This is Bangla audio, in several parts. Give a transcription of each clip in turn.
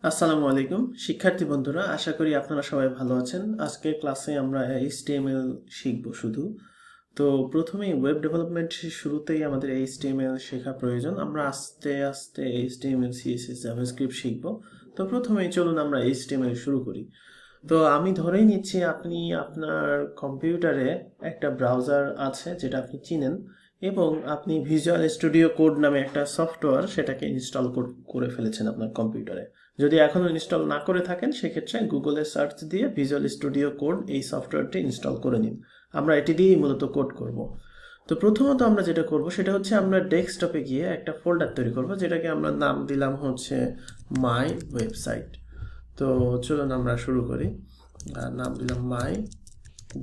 আসসালামু আলাইকুম শিক্ষার্থী বন্ধুরা, আশা করি আপনারা সবাই ভালো আছেন। আজকের ক্লাসে আমরা HTML শিখব শুধু। তো প্রথমেই ওয়েব ডেভেলপমেন্ট শুরুতেই আমাদের HTML শেখা প্রয়োজন। আমরা আস্তে আস্তে HTML CSS জাভাস্ক্রিপ্ট শিখব। তো প্রথমেই চলুন আমরা HTML শুরু করি। তো আমি ধরেই নিচ্ছি আপনি আপনার কম্পিউটারে একটা ব্রাউজার আছে যেটা আপনি চিনেন, এবং আপনি ভিজুয়াল স্টুডিও কোড নামে একটা সফটওয়্যার সেটাকে ইনস্টল করে ফেলেছেন আপনার কম্পিউটারে। যদি এখনো ইনস্টল না করে থাকেন সেক্ষেত্রে গুগলে সার্চ দিয়ে ভিজুয়াল স্টুডিও কোড এই সফটওয়্যারটি ইনস্টল করে নিন। আমরা এটি দিয়েই মূলত কোড করব। তো প্রথমত আমরা যেটা করব সেটা হচ্ছে আমরা ডেস্কটপে গিয়ে একটা ফোল্ডার তৈরি করব, যেটাকে আমরা নাম দিলাম হচ্ছে মাই ওয়েবসাইট। তো চলুন আমরা শুরু করি। নাম দিলাম মাই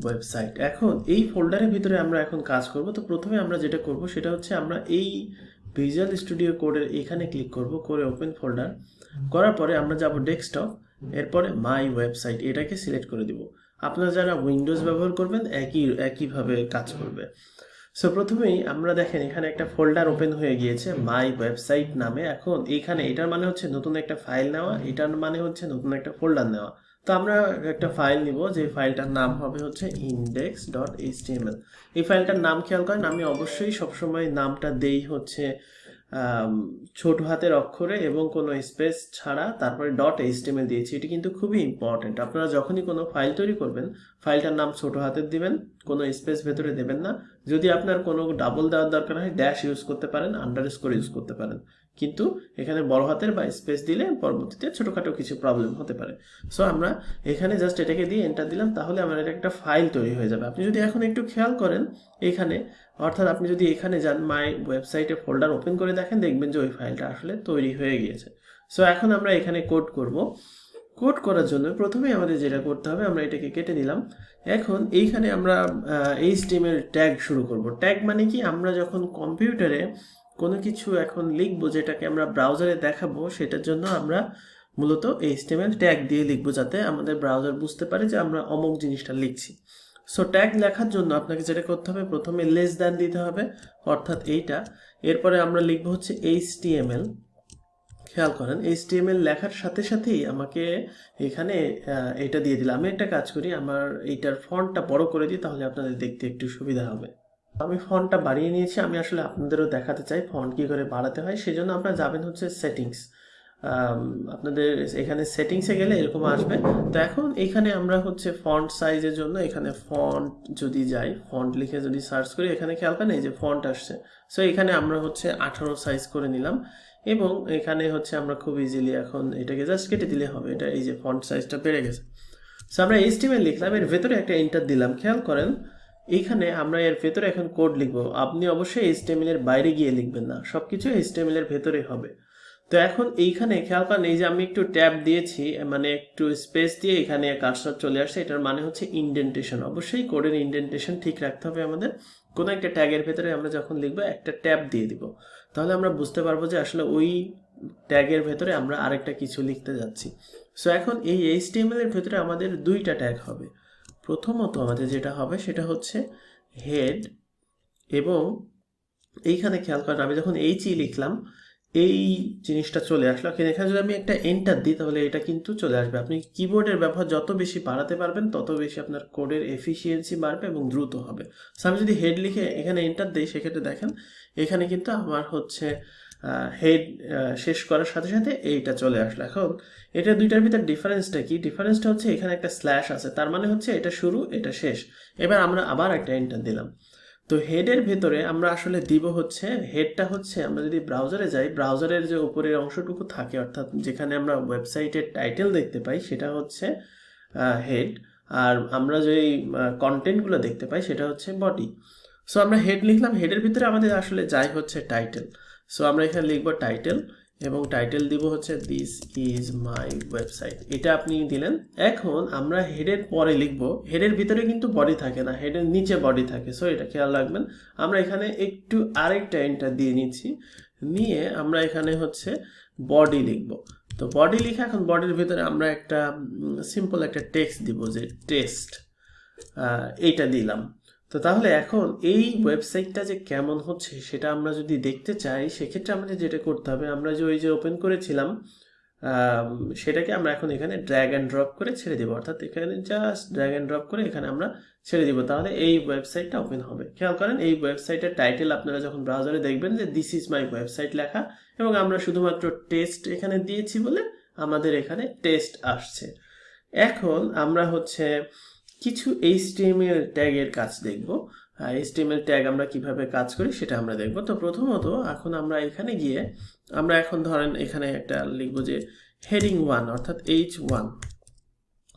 ওয়েবসাইট। এখন এই ফোল্ডারের ভিতরে আমরা এখন কাজ করব। তো প্রথমে আমরা যেটা করব সেটা হচ্ছে আমরা এই ভিজুয়াল স্টুডিও কোডের এখানে ক্লিক করব, করে ওপেন ফোল্ডার করার পরে আমরা যাব ডেস্কটপ, এরপরে মাই ওয়েবসাইট এটাকে সিলেক্ট করে দিব। আপনারা যারা উইন্ডোজ ব্যবহার করবেন একইভাবে কাজ করবে। সো প্রথমেই আমরা দেখেন এখানে একটা ফোল্ডার ওপেন হয়ে গিয়েছে মাই ওয়েবসাইট নামে। এখন এইখানে এটার মানে হচ্ছে নতুন একটা ফাইল নেওয়া, এটার মানে হচ্ছে নতুন একটা ফোল্ডার নেওয়া। তো আমরা একটা ফাইল নিব, যে ফাইলটার নাম হবে হচ্ছে index.html। এই ফাইলটার নাম খেয়াল করেন, আমি অবশ্যই সবসময় নামটা দেই হচ্ছে ছোট হাতের অক্ষরে এবং কোনো স্পেস ছাড়া, তারপরে .html দিয়েছি। এটি কিন্তু খুবই ইম্পর্টেন্ট। আপনারা যখনই কোনো ফাইল তৈরি করবেন ফাইলটার নাম ছোট হাতের দিবেন, কোনো স্পেস ভেতরে দেবেন না। যদি আপনার কোনো ডাবল দেওয়ার দরকার হয় ড্যাশ ইউজ করতে পারেন, আন্ডারস্কোর ইউজ করতে পারেন, কিন্তু এখানে বড় হাতের বা স্পেস দিলে পরবর্তীতে ছোটখাটো কিছু প্রবলেম হতে পারে। সো আমরা এখানে জাস্ট এটাকে দিয়ে এন্টার দিলাম, তাহলে আমার এটা একটা ফাইল তৈরি হয়ে যাবে। আপনি যদি এখন একটু খেয়াল করেন এখানে, অর্থাৎ আপনি যদি এখানে যান মাই ওয়েবসাইটে ফোল্ডার ওপেন করে দেখেন, দেখবেন যে ওই ফাইলটা আসলে তৈরি হয়ে গিয়েছে। সো এখন আমরা এখানে কোড করব। কোড করার জন্য প্রথমেই আমাদের যেটা করতে হবে, আমরা এটাকে কেটে নিলাম। এখন এইখানে আমরা HTML ট্যাগ শুরু করব। ট্যাগ মানে কি, আমরা যখন কম্পিউটারে কোনো কিছু এখন লিখবো যেটাকে আমরা ব্রাউজারে দেখাবো, সেটার জন্য আমরা মূলত HTML ট্যাগ দিয়ে লিখবো, যাতে আমাদের ব্রাউজার বুঝতে পারে যে আমরা অমুক জিনিসটা লিখছি। সো ট্যাগ লেখার জন্য আপনাকে যেটা করতে হবে, প্রথমে লেস দ্যান দিতে হবে, অর্থাৎ এইটা। এরপরে আমরা লিখবো হচ্ছে HTML। খেয়াল করেন HTML লেখার সাথে সাথেই আমাকে এখানে এটা দিয়ে দিলাম। আমি একটা কাজ করি, আমার এইটার ফন্টটা বড় করে দিই, তাহলে আপনাদের দেখতে একটু সুবিধা হবে। আমি ফন্টটা বাড়িয়ে নিয়েছি। আমি আসলে আপনাদেরও দেখাতে চাই ফন্ট কী করে বাড়াতে হয়। সেই জন্য আপনারা যাবেন হচ্ছে সেটিংস। আপনাদের এখানে সেটিংসে গেলে এরকম আসবে। তো এখন এখানে আমরা হচ্ছে ফন্ট সাইজের জন্য এখানে ফন্ট যদি যাই, ফন্ট লিখে যদি সার্চ করি, এখানে খেয়াল করেন এই যে ফন্ট আসছে। সো এখানে আমরা হচ্ছে 18 সাইজ করে নিলাম, এবং এখানে হচ্ছে আমরা খুব ইজিলি এখন এটাকে জাস্ট কেটে দিলে হবে। এটা এই যে ফন্ট সাইজটা বেড়ে গেছে। সো আমরা HTML লিখলাম, এর ভেতরে একটা এন্টার দিলাম। খেয়াল করেন এইখানে আমরা এর ভেতরে এখন কোড লিখবো। আপনি অবশ্যই HTML এর বাইরে গিয়ে লিখবেন না, সবকিছু HTML এর ভেতরে হবে। তো এখন এইখানে খেয়াল করেন এই যে আমি একটু ট্যাব দিয়েছি, মানে একটু স্পেস দিয়ে এখানে কার্সর চলে আসছে, এটার মানে হচ্ছে ইনডেন্টেশন। অবশ্যই কোডের ইনডেন্টেশন ঠিক রাখতে হবে আমাদের। কোনো একটা ট্যাগের ভেতরে আমরা যখন লিখবো একটা ট্যাব দিয়ে দিব, তাহলে আমরা বুঝতে পারবো যে আসলে ওই ট্যাগের ভেতরে আমরা আরেকটা কিছু লিখতে যাচ্ছি। সো এখন এই HTML এর ভেতরে আমাদের দুইটা ট্যাগ হবে। প্রথমত আমাদের যেটা হবে সেটা হচ্ছে হেড, এবং এইখানে খেয়াল করেন আমি যখন লিখলাম এই জিনিসটা চলে আসলো। এখানে যদি আমি একটা এন্টার দিই তাহলে এটা কিন্তু চলে আসবে। আপনি কিবোর্ডের ব্যবহার যত বেশি বাড়াতে পারবেন তত বেশি আপনার কোডের এফিসিয়েন্সি বাড়বে এবং দ্রুত হবে। সো আমি যদি হেড লিখে এখানে এন্টার দিই, সেক্ষেত্রে দেখেন এখানে কিন্তু আমার হচ্ছে হেড শেষ করার সাথে সাথে এইটা চলে আসলো। এখন এটা দুইটার ভিতর ডিফারেন্সটা কি? ডিফারেন্সটা হচ্ছে এখানে একটা স্ল্যাশ আছে, তার মানে হচ্ছে এটা শুরু এটা শেষ। এবার আমরা আবার একটা এন্টার দিলাম। তো হেডের ভেতরে আমরা আসলে দিব হচ্ছে, হেডটা হচ্ছে আমরা যদি ব্রাউজারে যাই, ব্রাউজারের যে উপরের অংশটুকু থাকে, অর্থাৎ যেখানে আমরা ওয়েবসাইটের টাইটেল দেখতে পাই সেটা হচ্ছে হেড, আর আমরা যে কন্টেন্টগুলো দেখতে পাই সেটা হচ্ছে বডি। সো আমরা হেড লিখলাম, হেডের ভিতরে আমাদের আসলে যাই হচ্ছে টাইটেল। সো আমরা এখানে লিখবো টাইটেল, এবং টাইটেল দিব হচ্ছে দিস ইজ মাই ওয়েবসাইট, এটা আপনি দিলেন। এখন আমরা হেডের পরে লিখবো, হেডের ভিতরে কিন্তু বডি থাকে না, হেডের নিচে বডি থাকে। সো এটা খেয়াল রাখবেন। আমরা এখানে একটু আরেকটা এন্টার দিয়ে নিচ্ছি, নিয়ে আমরা এখানে হচ্ছে বডি লিখব। তো বডি লিখে এখন বডির ভিতরে আমরা একটা সিম্পল একটা টেক্সট দিব, যে টেস্ট, এইটা দিলাম। তো তাহলে এখন এই ওয়েবসাইটটা যে কেমন হচ্ছে সেটা আমরা যদি দেখতে চাই, সেক্ষেত্রে আমাদের যেটা করতে হবে, আমরা যে ওই যে ওপেন করেছিলাম সেটাকে আমরা এখন এখানে ড্র্যাগ অ্যান্ড ড্রপ করে ছেড়ে দেবো, অর্থাৎ এখানে জাস্ট ড্র্যাগ অ্যান্ড ড্রপ করে এখানে আমরা ছেড়ে দিব, তাহলে এই ওয়েবসাইটটা ওপেন হবে। খেয়াল করেন এই ওয়েবসাইটের টাইটেল আপনারা যখন ব্রাউজারে দেখবেন যে দিস ইজ মাই ওয়েবসাইট লেখা, এবং আমরা শুধুমাত্র টেস্ট এখানে দিয়েছি বলে আমাদের এখানে টেস্ট আসছে। এখন আমরা হচ্ছে কিছু HTML ট্যাগের কাজ দেখব। HTML ট্যাগ আমরা কিভাবে কাজ করি সেটা আমরা দেখব। তো প্রথমত এখন আমরা এখানে গিয়ে আমরা এখন ধরেন এখানে একটা লিখব যে হেডিং 1 অর্থাৎ H1।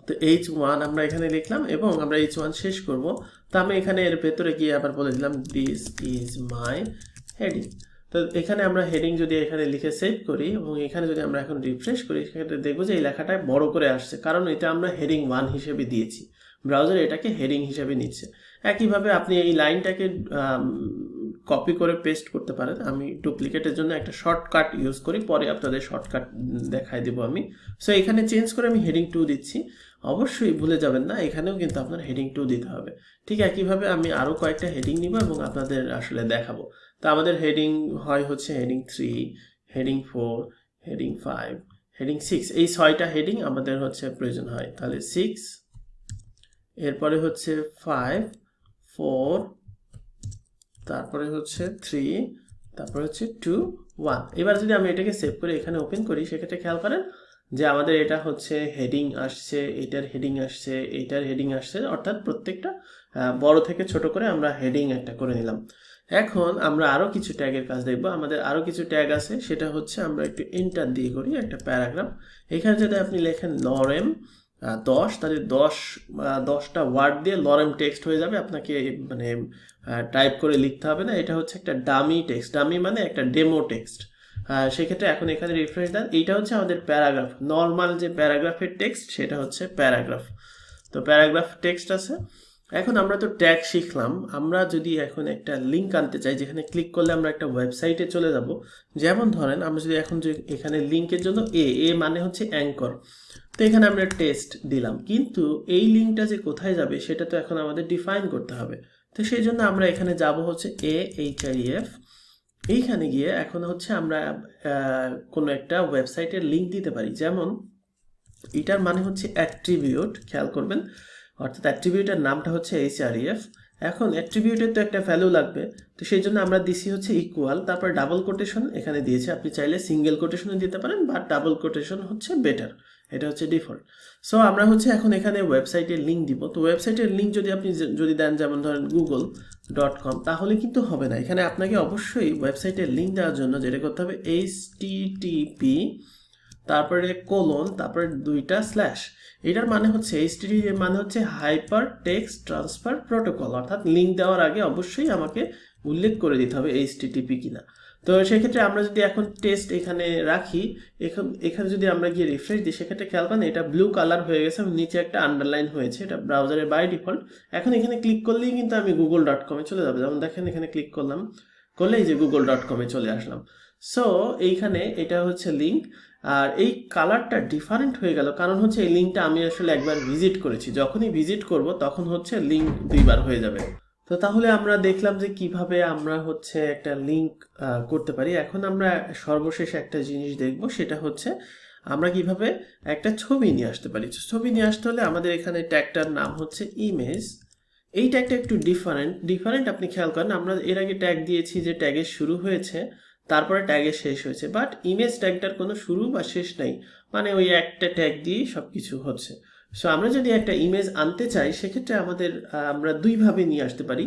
তো H1 আমরা এখানে লিখলাম এবং আমরা H1 শেষ করব। তো আমি এখানে এর ভেতরে গিয়ে আবার বলে দিলাম দিস ইজ মাই হেডিং। তো এখানে আমরা হেডিং যদি এখানে লিখে সেভ করি এবং এখানে যদি আমরা এখন রিফ্রেশ করি, সেক্ষেত্রে দেখবো যে এই লেখাটা বড় করে আসছে, কারণ এটা আমরা হেডিং 1 হিসেবে দিয়েছি, ব্রাউজার এটাকে হেডিং হিসেবে নিচ্ছে। একইভাবে আপনি এই লাইনটাকে কপি করে পেস্ট করতে পারেন। আমি ডুপ্লিকেটের জন্য একটা শর্টকাট ইউজ করি, পরে আপনাদের শর্টকাট দেখাই দেবো আমি। সো এখানে চেঞ্জ করে আমি হেডিং 2 দিচ্ছি। অবশ্যই ভুলে যাবেন না, এখানেও কিন্তু আপনার হেডিং 2 দিতে হবে। ঠিক একইভাবে আমি আরও কয়েকটা হেডিং নিব এবং আপনাদের আসলে দেখাবো। তো আমাদের হেডিং হয় হচ্ছে হেডিং 3, হেডিং 4, হেডিং 5, হেডিং 6, এই 6টা হেডিং আমাদের হচ্ছে প্রয়োজন হয়। তাহলে 6, এরপরে হচ্ছে 5, 4, তারপরে হচ্ছে 3, তারপরে হচ্ছে 2, 1। এবার যদি আমি এটাকে সেভ করে এখানে ওপেন করি, সেক্ষেত্রে খেয়াল করেন যে আমাদের এটা হচ্ছে হেডিং আসছে, এটার হেডিং আসছে, এটার হেডিং আসছে, অর্থাৎ প্রত্যেকটা বড় থেকে ছোট করে আমরা হেডিং একটা করে নিলাম। এখন আমরা আরও কিছু ট্যাগের কাজ দেখব। আমাদের আরও কিছু ট্যাগ আছে, সেটা হচ্ছে আমরা একটু এন্টার দিয়ে করি একটা প্যারাগ্রাফ। এখানে যদি আপনি লেখেন লরেম 10, তাহলে 10টা ওয়ার্ড দিয়ে লরেম টেক্সট হয়ে যাবে, আপনাকে মানে টাইপ করে লিখতে হবে না। এটা হচ্ছে একটা ডামি টেক্সট, ডামি মানে একটা ডেমো টেক্সট। সেক্ষেত্রে এখন এখানে রিফ্রেশ দেন, এইটা হচ্ছে আমাদের প্যারাগ্রাফ। নর্মাল যে প্যারাগ্রাফের টেক্সট সেটা হচ্ছে প্যারাগ্রাফ। তো প্যারাগ্রাফ টেক্সট আছে। এখন আমরা তো ট্যাগ শিখলাম, আমরা যদি এখন একটা লিঙ্ক আনতে চাই যেখানে ক্লিক করলে আমরা একটা ওয়েবসাইটে চলে যাব, যেমন ধরেন আমরা যদি এখন যে এখানে লিঙ্কের জন্য এ মানে হচ্ছে অ্যাঙ্কর, তো এখানে আমরা টেস্ট দিলাম, কিন্তু এই লিঙ্কটা যে কোথায় যাবে সেটা তো এখন আমাদের ডিফাইন করতে হবে। তো সেই জন্য আমরা এখানে যাব হচ্ছে AHREF, এইখানে গিয়ে এখন হচ্ছে আমরা কোনো একটা ওয়েবসাইটের লিঙ্ক দিতে পারি। যেমন এটার মানে হচ্ছে অ্যাট্রিবিউট, খেয়াল করবেন, অর্থাৎ অ্যাট্রিবিউটের নামটা হচ্ছে HREF। এখন অ্যাট্রিবিউটের তো একটা ভ্যালু লাগবে, তো সেই জন্য আমরা দিছি হচ্ছে ইকুয়াল, তারপর ডাবল কোটেশন এখানে দিয়েছি। আপনি চাইলে সিঙ্গেল কোটেশনে দিতে পারেন, বাট ডাবল কোটেশন হচ্ছে বেটার, এটা হচ্ছে ডিফল্ট। সো আমরা হচ্ছে এখন এখানে ওয়েবসাইটের লিঙ্ক দিব। তো ওয়েবসাইটের লিঙ্ক যদি আপনি যদি দেন, যেমন ধরেন google.com, তাহলে কিন্তু হবে না। এখানে আপনাকে অবশ্যই ওয়েবসাইটের লিঙ্ক দেওয়ার জন্য যেটা করতে হবে http, তারপরে কোলন, তারপরে 2টা স্ল্যাশ। এটার মানে হচ্ছে HTTP এর মানে হচ্ছে হাইপার টেক্সট ট্রান্সফার প্রোটোকল, অর্থাৎ লিঙ্ক দেওয়ার আগে অবশ্যই আমাকে উল্লেখ করে দিতে হবে HTTP কিনা। তো সেক্ষেত্রে আমরা যদি এখন টেস্ট এখানে রাখি, এখানে যদি আমরা গিয়ে রিফ্রেশ দিই, সেক্ষেত্রে খেয়াল করেন এটা ব্লু কালার হয়ে গেছে, নিচে একটা আন্ডারলাইন হয়েছে, এটা ব্রাউজারে বাই ডিফল্ট। এখন এখানে ক্লিক করলেই কিন্তু আমি google.com-এ চলে যাবে। যেমন দেখেন এখানে ক্লিক করলাম, করলেই যে google.com-এ চলে আসলাম। সো এইখানে এটা হচ্ছে লিঙ্ক, আর এই কালারটা ডিফারেন্ট হয়ে গেল কারণ হচ্ছে এই লিঙ্কটা আমি আসলে একবার ভিজিট করেছি, যখনই ভিজিট করব তখন হচ্ছে লিঙ্ক 2বার হয়ে যাবে। তো তাহলে আমরা দেখলাম যে কিভাবে আমরা হচ্ছে একটা লিঙ্ক করতে পারি। এখন আমরা সর্বশেষ একটা জিনিস দেখব, সেটা হচ্ছে আমরা কিভাবে একটা ছবি নিয়ে আসতে পারি। ছবি নিয়ে আসতে হলে আমাদের এখানে ট্যাগটার নাম হচ্ছে ইমেজ। এই ট্যাগটা একটু ডিফারেন্ট আপনি খেয়াল করেন, আমরা এর আগে ট্যাগ দিয়েছি যে ট্যাগের শুরু হয়েছে, তারপরে ট্যাগের শেষ হয়েছে, বাট ইমেজ ট্যাগটার কোনো শুরু বা শেষ নাই, মানে ওই একটা ট্যাগ দিয়েই সব কিছু হচ্ছে। সো আমরা যদি একটা ইমেজ আনতে চাই, সেক্ষেত্রে আমরা 2ভাবে নিয়ে আসতে পারি।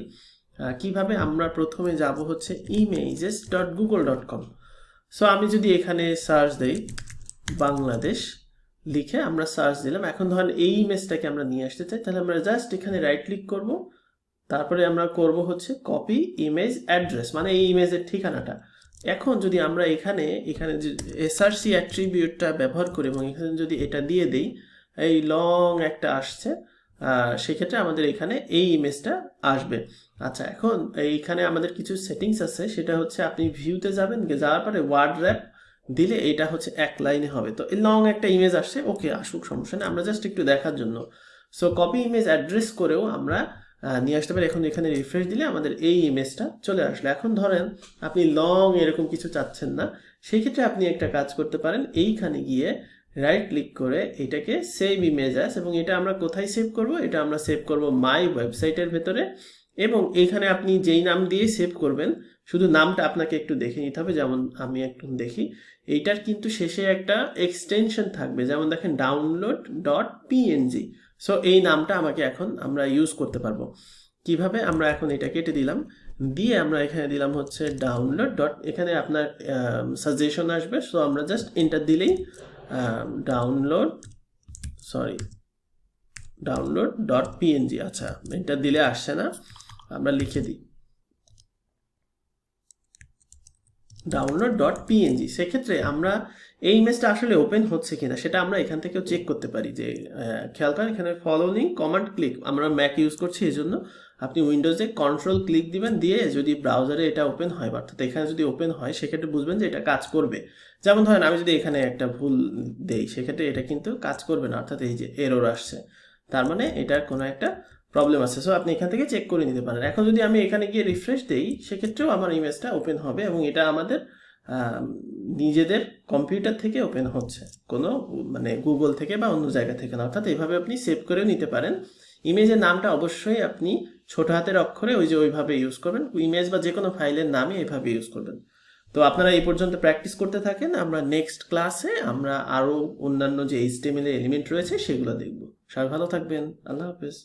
কিভাবে? আমরা প্রথমে যাব হচ্ছে images.google.com। সো আমি যদি এখানে সার্চ দেই বাংলাদেশ লিখে আমরা সার্চ দিলাম, এখন ধরেন এই ইমেজটাকে আমরা নিয়ে আসতে চাই, তাহলে আমরা জাস্ট এখানে রাইট ক্লিক করব, তারপরে আমরা করব হচ্ছে কপি ইমেজ অ্যাড্রেস, মানে এই ইমেজের ঠিকানাটা। এখন যদি আমরা এখানে যে src অ্যাট্রিবিউটটা ব্যবহার করি এবং এখানে যদি এটা দিয়ে দেই, এই লং একটা আসছে, সেক্ষেত্রে আমাদের এখানে এই ইমেজটা আসবে। আচ্ছা, এখন এইখানে আমাদের কিছু সেটিংস আছে, সেটা হচ্ছে আপনি ভিউতে যাবেন, যাওয়ার পরে ওয়ার্ড র্যাপ দিলে এটা হচ্ছে এক লাইনে হবে। তো এই লং একটা ইমেজ আসছে, ওকে আসুক, সমস্যা নেই, আমরা জাস্ট একটু দেখার জন্য। সো কপি ইমেজ অ্যাড্রেস করেও আমরা নিয়ে আসতে পারি। এখন এখানে রিফ্রেশ দিলে আমাদের এই ইমেজটা চলে আসলো। এখন ধরেন আপনি লং এরকম কিছু চাচ্ছেন না, সেই ক্ষেত্রে আপনি একটা কাজ করতে পারেন, এইখানে গিয়ে রাইট ক্লিক করে এটাকে সেভ ইমেজ অ্যাজ, এবং এটা আমরা কোথায় সেভ করব? এটা আমরা সেভ করব মাই ওয়েবসাইটের ভেতরে। এবং এখানে আপনি যেই নাম দিয়ে সেভ করবেন, শুধু নামটা আপনাকে একটু দেখে নিতে হবে। যেমন আমি একটু দেখি, এইটার কিন্তু শেষে একটা এক্সটেনশন থাকবে, যেমন দেখেন download.png। সো এই নামটা আমাকে এখন আমরা ইউজ করতে পারবো। কিভাবে? আমরা এখন এটা কেটে দিলাম, দিয়ে আমরা এখানে দিলাম হচ্ছে ডাউনলোড ডট, এখানে আপনার সাজেশন আসবে। সো আমরা জাস্ট এন্টার দিলেই download.png, আচ্ছা এন্টার দিলে আসছে না, আমরা লিখে দিই download.png। সেক্ষেত্রে আমরা এই ইমেজটা আসলে ওপেন হচ্ছে কিনা সেটা আমরা এখান থেকেও চেক করতে পারি। যে খেয়াল করেন এখানে ফলোইং কমান্ড ক্লিক, আমরা ম্যাক ইউজ করছি এই জন্য আপনি উইন্ডোজে কন্ট্রোল ক্লিক দিবেন, দিয়ে যদি ব্রাউজারে এটা ওপেন হয়, অর্থাৎ এখানে যদি ওপেন হয় সেক্ষেত্রে বুঝবেন যে এটা কাজ করবে। যেমন ধরেন আমি যদি এখানে একটা ভুল দেই, সেক্ষেত্রে এটা কিন্তু কাজ করবে না, অর্থাৎ এই যে এরর আসছে, তার মানে এটার কোনো একটা প্রবলেম আছে। সো আপনি এখান থেকে চেক করে নিতে পারেন। এখন যদি আমি এখানে গিয়ে রিফ্রেশ দেই, সেক্ষেত্রেও আমার ইমেজটা ওপেন হবে, এবং এটা আমাদের নিজেদের কম্পিউটার থেকে ওপেন হচ্ছে, কোনো মানে গুগল থেকে বা অন্য জায়গা থেকে না। অর্থাৎ এইভাবে আপনি সেভ করেও নিতে পারেন। ইমেজের নামটা অবশ্যই আপনি ছোট হাতের অক্ষরে ওইভাবে ইউজ করবেন। ইমেজ বা যে কোনো ফাইলের নামে এইভাবে ইউজ করবেন। তো আপনারা এই পর্যন্ত প্র্যাকটিস করতে থাকেন। আমরা নেক্সট ক্লাসে আমরা আরও অন্যান্য যে HTML এর এলিমেন্ট রয়েছে সেগুলো দেখব। সবাই ভালো থাকবেন। আল্লাহ হাফেজ।